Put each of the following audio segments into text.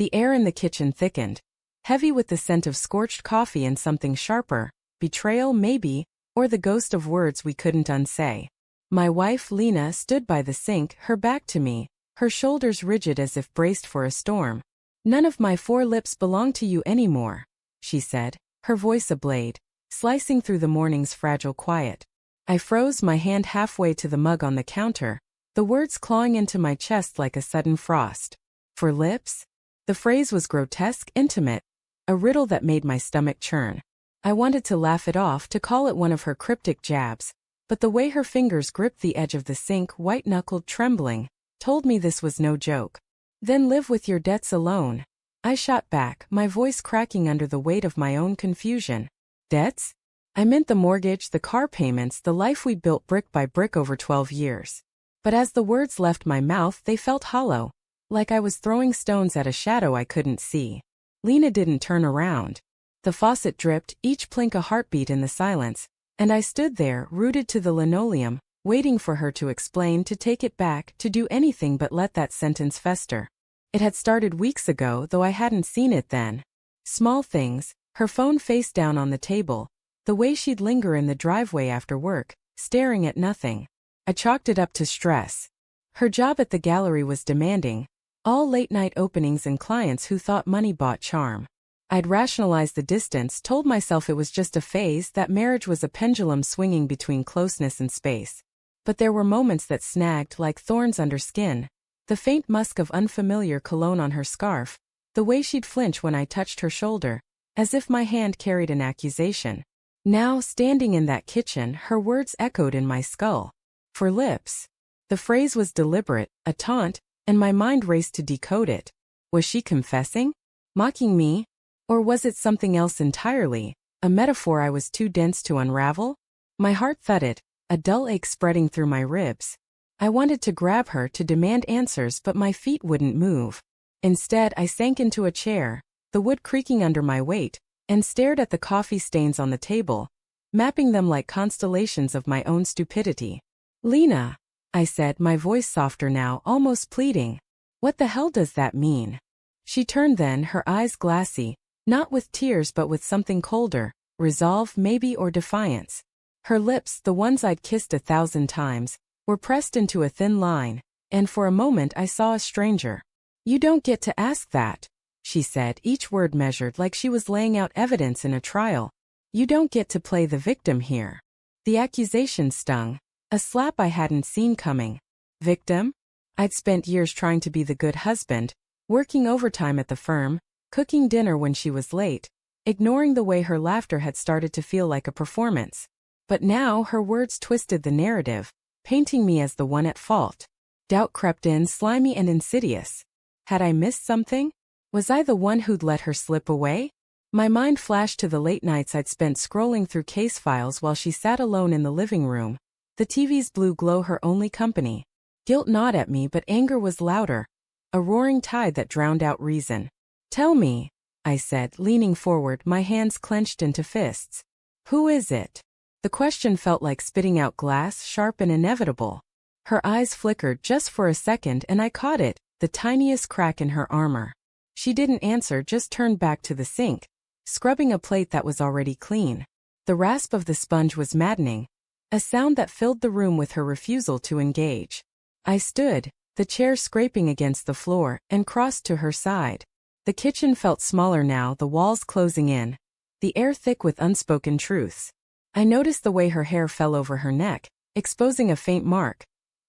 The air in the kitchen thickened, heavy with the scent of scorched coffee and something sharper, betrayal maybe, or the ghost of words we couldn't unsay. My wife, Lena, stood by the sink, her back to me, her shoulders rigid as if braced for a storm. "None of my 4 lips belong to you anymore," she said, her voice a blade, slicing through the morning's fragile quiet. I froze, my hand halfway to the mug on the counter, the words clawing into my chest like a sudden frost. "For lips?" The phrase was grotesque, intimate, a riddle that made my stomach churn. I wanted to laugh it off, to call it one of her cryptic jabs, but the way her fingers gripped the edge of the sink, white-knuckled, trembling, told me this was no joke. "Then live with your debts alone," I shot back, my voice cracking under the weight of my own confusion. "Debts?" I meant the mortgage, the car payments, the life we'd built brick by brick over 12 years. But as the words left my mouth, they felt hollow, like I was throwing stones at a shadow I couldn't see. Lena didn't turn around. The faucet dripped, each plink a heartbeat in the silence, and I stood there, rooted to the linoleum, waiting for her to explain, to take it back, to do anything but let that sentence fester. It had started weeks ago, though I hadn't seen it then. Small things, her phone face down on the table, the way she'd linger in the driveway after work, staring at nothing. I chalked it up to stress. Her job at the gallery was demanding, all late-night openings and clients who thought money bought charm. I'd rationalized the distance, told myself it was just a phase, that marriage was a pendulum swinging between closeness and space. But there were moments that snagged like thorns under skin. The faint musk of unfamiliar cologne on her scarf, the way she'd flinch when I touched her shoulder, as if my hand carried an accusation. Now, standing in that kitchen, her words echoed in my skull. "For lips." The phrase was deliberate, a taunt, and my mind raced to decode it. Was she confessing? Mocking me? Or was it something else entirely, a metaphor I was too dense to unravel? My heart thudded, a dull ache spreading through my ribs. I wanted to grab her, to demand answers, but my feet wouldn't move. Instead, I sank into a chair, the wood creaking under my weight, and stared at the coffee stains on the table, mapping them like constellations of my own stupidity. "Lena," I said, my voice softer now, almost pleading. "What the hell does that mean?" She turned then, her eyes glassy, not with tears but with something colder, resolve maybe, or defiance. Her lips, the ones I'd kissed 1,000 times, were pressed into a thin line, and for a moment I saw a stranger. "You don't get to ask that," she said, each word measured like she was laying out evidence in a trial. "You don't get to play the victim here." The accusation stung, a slap I hadn't seen coming. Victim? I'd spent years trying to be the good husband, working overtime at the firm, cooking dinner when she was late, ignoring the way her laughter had started to feel like a performance. But now her words twisted the narrative, painting me as the one at fault. Doubt crept in, slimy and insidious. Had I missed something? Was I the one who'd let her slip away? My mind flashed to the late nights I'd spent scrolling through case files while she sat alone in the living room, the TV's blue glow her only company. Guilt gnawed at me, but anger was louder, a roaring tide that drowned out reason. "Tell me," I said, leaning forward, my hands clenched into fists. "Who is it?" The question felt like spitting out glass, sharp and inevitable. Her eyes flickered just for a second, and I caught it, the tiniest crack in her armor. She didn't answer, just turned back to the sink, scrubbing a plate that was already clean. The rasp of the sponge was maddening, a sound that filled the room with her refusal to engage. I stood, the chair scraping against the floor, and crossed to her side. The kitchen felt smaller now, the walls closing in, the air thick with unspoken truths. I noticed the way her hair fell over her neck, exposing a faint mark.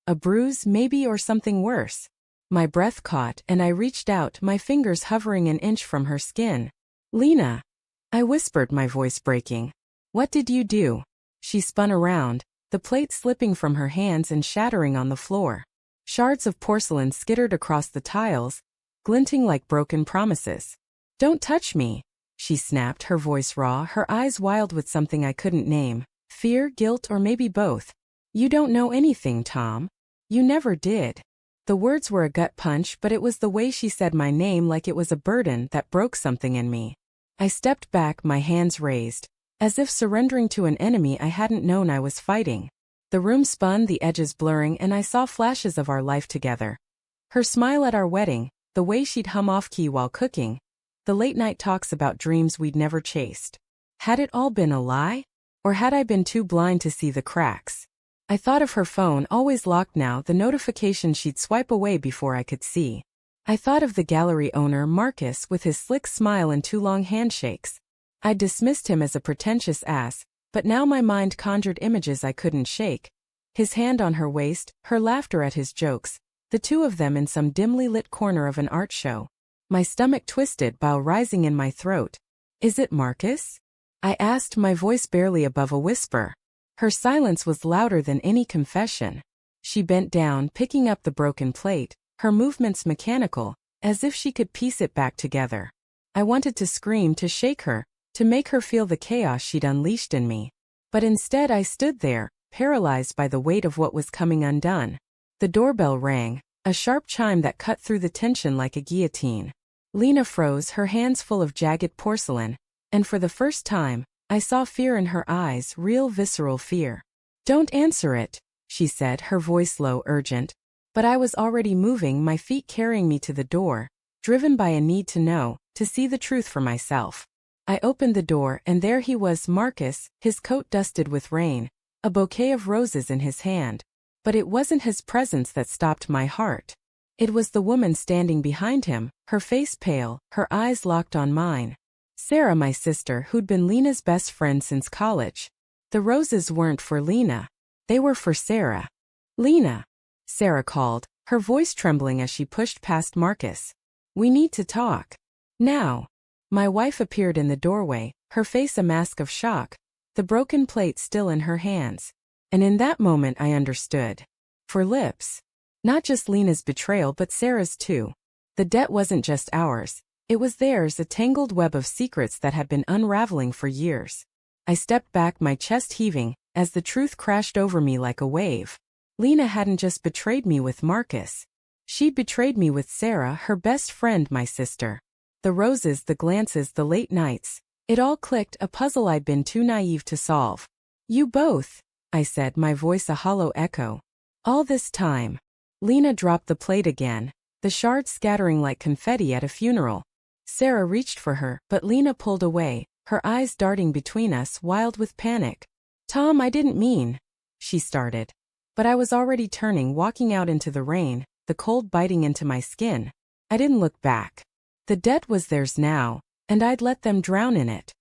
A bruise, maybe, or something worse. My breath caught, and I reached out, my fingers hovering an inch from her skin. "Lena," I whispered, my voice breaking. "What did you do?" She spun around, the plate slipping from her hands and shattering on the floor. Shards of porcelain skittered across the tiles, glinting like broken promises. "Don't touch me," she snapped, her voice raw, her eyes wild with something I couldn't name. Fear, guilt, or maybe both. "You don't know anything, Tom. You never did." The words were a gut punch, but it was the way she said my name, like it was a burden, that broke something in me. I stepped back, my hands raised, as if surrendering to an enemy I hadn't known I was fighting. The room spun, the edges blurring, and I saw flashes of our life together. Her smile at our wedding, the way she'd hum off-key while cooking, the late-night talks about dreams we'd never chased. Had it all been a lie? Or had I been too blind to see the cracks? I thought of her phone always locked now, the notification she'd swipe away before I could see. I thought of the gallery owner, Marcus, with his slick smile and 2 long handshakes. I'd dismissed him as a pretentious ass, but now my mind conjured images I couldn't shake. His hand on her waist, her laughter at his jokes, the 2 of them in some dimly lit corner of an art show. My stomach twisted, bile rising in my throat. "Is it Marcus?" I asked, my voice barely above a whisper. Her silence was louder than any confession. She bent down, picking up the broken plate, her movements mechanical, as if she could piece it back together. I wanted to scream, to shake her, to make her feel the chaos she'd unleashed in me. But instead I stood there, paralyzed by the weight of what was coming undone. The doorbell rang, a sharp chime that cut through the tension like a guillotine. Lena froze, her hands full of jagged porcelain, and for the first time, I saw fear in her eyes, real visceral fear. "Don't answer it," she said, her voice low, urgent. But I was already moving, my feet carrying me to the door, driven by a need to know, to see the truth for myself. I opened the door, and there he was, Marcus, his coat dusted with rain, a bouquet of roses in his hand. But it wasn't his presence that stopped my heart. It was the woman standing behind him, her face pale, her eyes locked on mine. Sarah, my sister, who'd been Lena's best friend since college. The roses weren't for Lena. They were for Sarah. "Lena," Sarah called, her voice trembling as she pushed past Marcus. "We need to talk. Now." My wife appeared in the doorway, her face a mask of shock, the broken plate still in her hands. And in that moment I understood. For lips. Not just Lena's betrayal but Sarah's too. The debt wasn't just ours. It was theirs, a tangled web of secrets that had been unraveling for years. I stepped back, my chest heaving, as the truth crashed over me like a wave. Lena hadn't just betrayed me with Marcus. She'd betrayed me with Sarah, her best friend, my sister. The roses, the glances, the late nights. It all clicked, a puzzle I'd been too naive to solve. "You both," I said, my voice a hollow echo. "All this time." Lena dropped the plate again, the shards scattering like confetti at a funeral. Sarah reached for her, but Lena pulled away, her eyes darting between us, wild with panic. "Tom, I didn't mean," she started. But I was already turning, walking out into the rain, the cold biting into my skin. I didn't look back. The debt was theirs now, and I'd let them drown in it.